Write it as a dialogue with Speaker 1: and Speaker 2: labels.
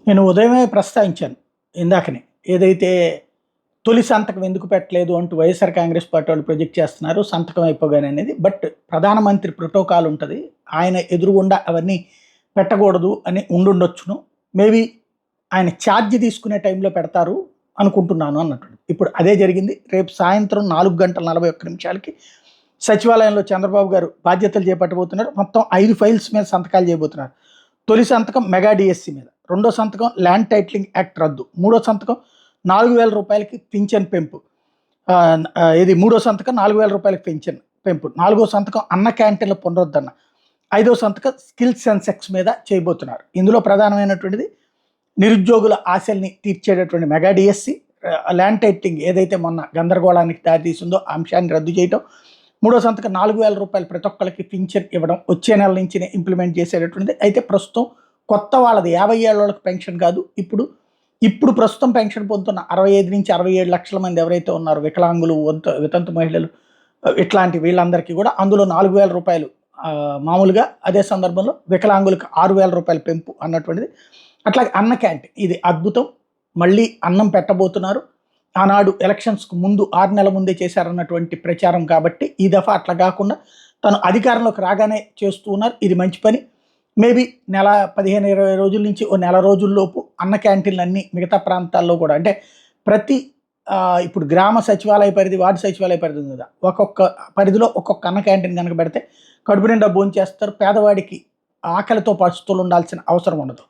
Speaker 1: నేను ఉదయమే ప్రస్తావించాను ఇందాకనే. ఏదైతే తొలి సంతకం ఎందుకు పెట్టలేదు అంటూ వైఎస్ఆర్ కాంగ్రెస్ పార్టీ వాళ్ళు ప్రొజెక్ట్ చేస్తున్నారు సంతకం అయిపోగానే అనేది. బట్ ప్రధానమంత్రి ప్రోటోకాల్ ఉంటుంది. ఆయన ఎదురుగుండా అవన్నీ పెట్టకూడదు అని ఉండుండొచ్చును. మేబీ ఆయన ఛార్జ్ తీసుకునే టైంలో పెడతారు అనుకుంటున్నాను అన్నట్టు. ఇప్పుడు అదే జరిగింది. రేపు సాయంత్రం 4:41 సచివాలయంలో చంద్రబాబు గారు బాధ్యతలు చేపట్టబోతున్నారు. మొత్తం 5 ఫైల్స్ మీద సంతకాలు చేయబోతున్నారు. తొలి సంతకం మెగా డిఎస్సి మీద, రెండో సంతకం ల్యాండ్ టైటిలింగ్ యాక్ట్ రద్దు, మూడో సంతకం 4,000 పింఛన్ పెంపు, ఇది మూడో సంతకం 4,000 పింఛన్ పెంపు, నాలుగో సంతకం అన్న క్యాంటీన్ల పునరుద్ధరణ, ఐదో సంతకం స్కిల్ సెన్సెక్స్ మీద చేయబోతున్నారు. ఇందులో ప్రధానమైనటువంటిది నిరుద్యోగుల ఆశల్ని తీర్చేటటువంటి మెగా డిఎస్సి, ల్యాండ్ టైటిలింగ్ ఏదైతే మొన్న గందరగోళానికి దారితీసిందో ఆ అంశాన్ని రద్దు చేయటం, మూడో సంతకం 4,000 ప్రతి ఒక్కరికి పింఛన్ ఇవ్వడం, వచ్చే నెల నుంచి ఇంప్లిమెంట్ చేసేటటువంటిది. అయితే ప్రస్తుతం కొత్త వాళ్ళది 50 ఏళ్ళ వాళ్ళకి పెన్షన్ కాదు, ఇప్పుడు ప్రస్తుతం పెన్షన్ పొందుతున్న 65 నుంచి 67 లక్షల మంది ఎవరైతే ఉన్నారో వికలాంగులు, వితంతు మహిళలు, ఇట్లాంటి వీళ్ళందరికీ కూడా అందులో 4,000 మామూలుగా, అదే సందర్భంలో వికలాంగులకు 6,000 పెంపు అన్నటువంటిది. అట్లాగే అన్న క్యాంటీన్, ఇది అద్భుతం. మళ్ళీ అన్నం పెట్టబోతున్నారు. ఆనాడు ఎలక్షన్స్కు ముందు 6 నెలల ముందే చేశారన్నటువంటి ప్రచారం కాబట్టి ఈ దఫా అట్లా కాకుండా తను అధికారంలోకి రాగానే చేస్తూ ఉన్నారు. ఇది మంచి పని. మేబీ నెల 15-20 రోజుల నుంచి ఓ నెల రోజుల్లోపు అన్న క్యాంటీన్లు అన్నీ మిగతా ప్రాంతాల్లో కూడా, అంటే ప్రతి ఇప్పుడు గ్రామ సచివాలయ పరిధి, వార్డు సచివాలయ పరిధి ఉంది కదా, ఒక్కొక్క పరిధిలో ఒక్కొక్క అన్న క్యాంటీన్ కనుక పెడితే కడుపు నిండా భోంచేస్తారు. పేదవాడికి ఆకలితో పస్తులు ఉండాల్సిన అవసరం ఉండదు.